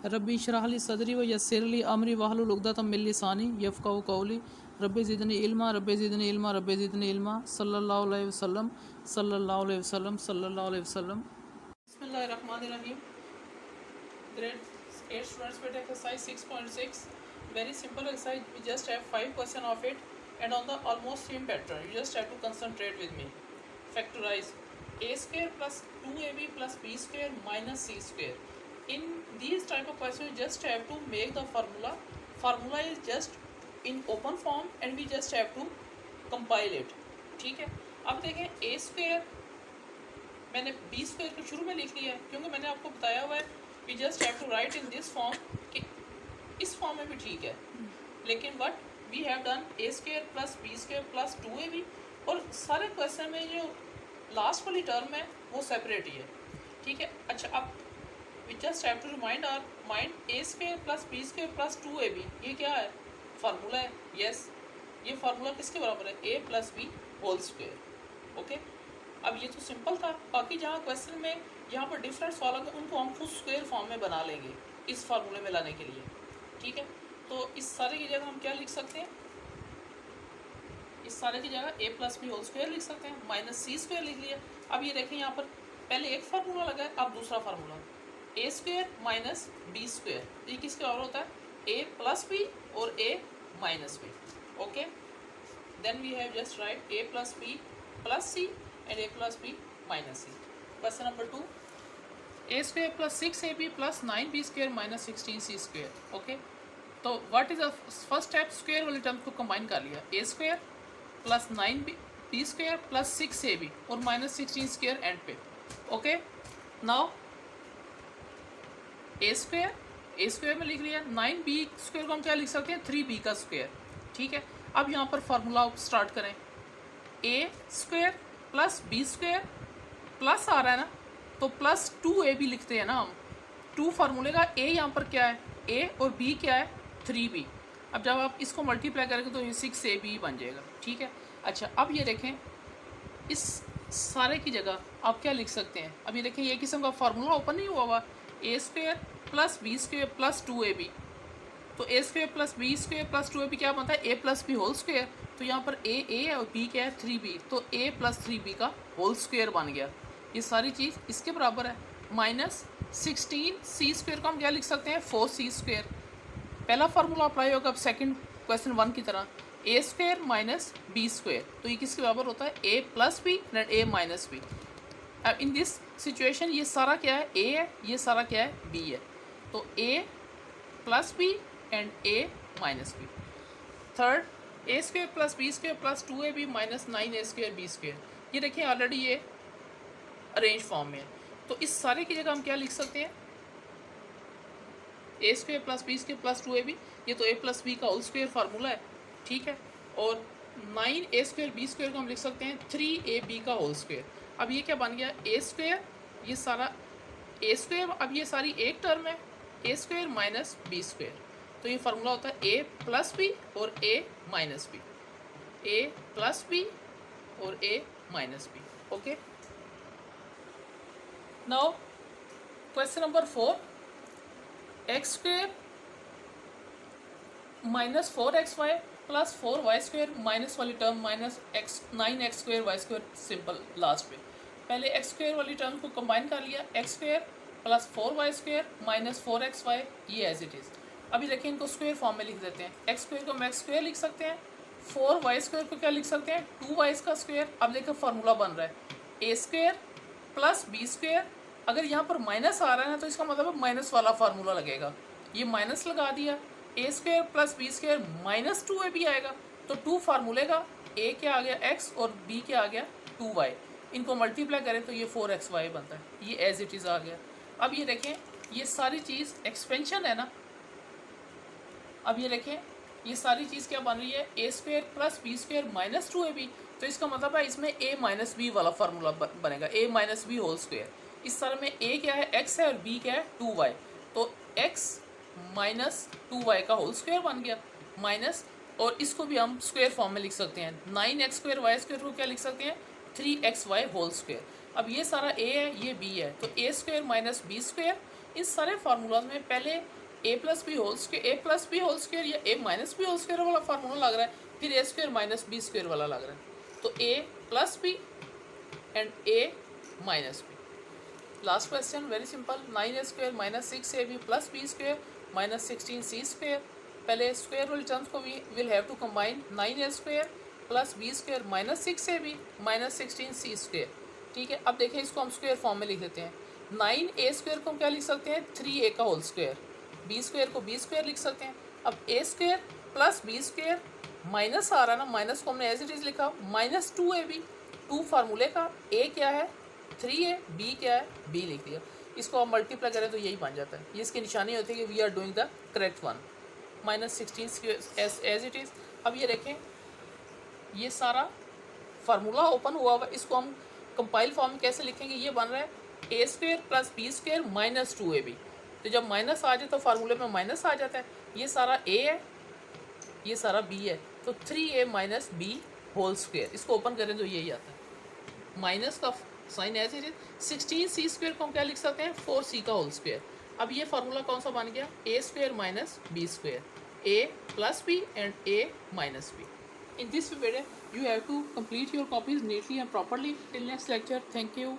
रब्बी इशरह ली सदरी व यस्सिर ली अमरी वहलुल उक़दतम मिन लिसानी यफ़क़हू क़ौली रब्बी ज़िदनी इल्मा रब्बी ज़िदनी इल्मा रब्बी ज़िदनी इल्मा सल्लल्लाहु अलैहि वसल्लम सल्लल्लाहु अलैहि वसल्लम सल्लल्लाहु अलैहि वसल्लम। बिस्मिल्लाहिर्रहमानिर्रहीम। Grade 8 students with exercise 6.6, very simple exercise. We just have 5 questions of it and on the almost same pattern. You just have to concentrate with me. Factorize a square plus 2ab plus b square minus c square. In these type of questions, you just have to make the formula. Formula is just in open form and we just have to compile it. ठीक है, अब देखें a square मैंने B square को शुरू में लिख लिया है क्योंकि मैंने आपको बताया हुआ है we just have to write in this form कि इस फॉर्म में भी ठीक है, लेकिन what we have done a square plus b square plus 2ab और सारे क्वेश्चन में जो लास्ट वाली टर्म है वो सेपरेट ही है। ठीक है, अच्छा अब we just have to remind our mind a square plus b square plus 2ab ये क्या है, फार्मूला है। यस, ये फार्मूला किसके बराबर है, a plus b whole square. Okay, अब ये तो सिंपल था, बाकी जहाँ क्वेश्चन में यहाँ पर डिफरेंस वाला उनको हम खुद स्क्वायर फॉर्म में बना लेंगे इस फार्मूले में लाने के लिए। ठीक है, तो इस सारे की जगह हम क्या लिख सकते हैं, इस सारे की जगह ए प्लस बी होल स्क्वायर लिख सकते हैं, माइनस सी स्क्वायर लिख लिया। अब ये देखें यहाँ पर पहले एक फार्मूला लगा है, अब दूसरा formula a square minus b square, ये किसके बराबर होता है, ए प्लस बी और a minus b. Okay, then we have just write a plus b plus c and a plus b minus c. Question number 2, a square plus 6ab plus 9b square minus 16c square. Okay, तो what is the first step, square वाली term को combine कर लिया, a square plus 9b square plus 6ab और minus 16 square and पे। Okay, now a square में लिख लिया, 9b स्क्वायर को हम क्या लिख सकते हैं, 3b का स्क्वायर। ठीक है, अब यहाँ पर फार्मूला स्टार्ट करें, a square plus b square plus आ रहा है ना, तो प्लस 2ab लिखते हैं ना हम, 2 फार्मूले का a यहाँ पर क्या है, a और b क्या है, 3b। अब जब आप इसको मल्टीप्लाई करेंगे तो ये 6ab बन जाएगा। ठीक है, अच्छा अब ये देखें इस सारे की जगह आप क्या लिख सकते हैं, अब ये देखें ये किस्म का फार्मूला ओपन नहीं हुआ हुआ, a square plus b square plus 2ab, तो a square plus b square plus 2ab क्या बनता है, a plus b whole square. तो यहाँ पर ए और बी क्या है, 3b, तो a प्लस 3b का होल स्क्वायर बन गया। ये सारी चीज़ इसके बराबर है, माइनस 16c स्क्वायर को हम क्या लिख सकते हैं, 4c स्क्वायर। पहला फार्मूला अप्लाई होगा अब सेकंड क्वेश्चन 1 की तरह, a square minus b square, तो ये किसके बराबर होता है, a plus b and a minus b. अब इन दिस सिचुएशन ये सारा क्या है, a है, ये सारा क्या है, b है, तो a plus b and a minus b. Third, a square plus b square plus 2ab minus 9a square b square, ये देखिए ऑलरेडी ये अरेंज फॉर्म में है, तो इस सारे की जगह हम क्या लिख सकते हैं, a square plus b square plus 2ab, ये तो a प्लस बी का होल स्क्वायर फार्मूला है। ठीक है, और 9a स्क्वायर बी स्क्वायर को हम लिख सकते हैं 3ab का होल स्क्वायर। अब ये क्या बन गया, ए स्क्वायर, ये सारा ए स्क्वायर, अब ये सारी एक टर्म है, a square minus b square, तो ये फार्मूला होता है a प्लस बी और a minus b, a plus b और a minus b. Okay, now question number 4, x square minus 4xy plus 4y square minus वाली term minus x 9x square y square, simple last पे पहले x square वाली term को combine कर लिया, x square plus 4y square minus 4xy, ये as it is. अभी देखिए इनको स्क्वायर फॉर्म में लिख देते हैं, एक्स स्क्वायर को हम एक्स स्क्वायर लिख सकते हैं, 4y स्क्वायर को क्या लिख सकते हैं, 2y का स्क्वायर। अब देखिए फार्मूला बन रहा है a square plus b square, अगर यहाँ पर माइनस आ रहा है ना तो इसका मतलब माइनस वाला फार्मूला लगेगा, ये माइनस लगा दिया, a square plus b square minus 2ab आएगा, तो 2 फार्मूले का ए क्या आ गया x और b क्या आ गया 2y, इनको मल्टीप्लाई करें तो ये 4xy बनता है, ये एज इट इज़ आ गया। अब ये देखें ये सारी चीज़ एक्सपेंशन है ना, अब ये देखें ये सारी चीज़ क्या बन रही है, a square plus b square minus 2ab, तो इसका मतलब है इसमें a माइनस बी वाला फार्मूला बनेगा, a minus b whole square. इस तरह में a क्या है, x है, और b क्या है 2y, तो x माइनस 2y का होल स्क्वायर बन गया, माइनस, और इसको भी हम स्क्वायर फॉर्म में लिख सकते हैं, 9x स्क्वायर वाई स्क्वायर को क्या लिख सकते हैं, 3xy होल स्क्वायर। अब ये सारा a है, ये b है, तो a square minus b square इन सारे फार्मूलाज में पहले a plus b whole square या a minus b whole square वाला फार्मूला लग रहा है, फिर a square minus b square वाला लग रहा है। तो a plus b and a minus b. Last question very simple, 9a square minus 6ab plus b square minus 16c square. पहले स्क्वायर वाले टर्म्स को we will have to combine, 9a square plus b square minus 6ab minus 16c square. ठीक है, अब देखें इसको हम square form में लिख देते हैं। 9a स्क्वायर को हम क्या लिख सकते हैं, 3a का होल स्क्वायर। बी स्क्वायर को बी स्क्वायर लिख सकते हैं। अब a square plus b square minus आ रहा ना, माइनस को हमने एज इट इज़ लिखा माइनस 2ab। 2 फार्मूले का, ए क्या है 3a, बी क्या है b लिख दिया। इसको आप मल्टीप्लाई करें तो यही बन जाता है। ये इसकी निशानी होती है कि we are doing the correct one. Minus 16 square as it is. अब ये देखें ये सारा फार्मूला ओपन हुआ हुआ, इसको हम कंपाइल फॉर्म में कैसे लिखेंगे, ये बन रहा है a square plus b square minus 2ab। तो जब माइनस आ जाए तो फार्मूले में माइनस आ जाता है। ये सारा ए है, ये सारा बी है, तो 3a minus b whole square. इसको ओपन करें तो यही आता है। माइनस का sign as it is. 16c square को हम क्या लिख सकते हैं, 4c का होल स्क्वायर। अब ये फार्मूला कौन सा बन गया, a square minus b square, a plus b and a minus b. In this video, you have to complete your copies neatly and properly. Till next lecture, thank you.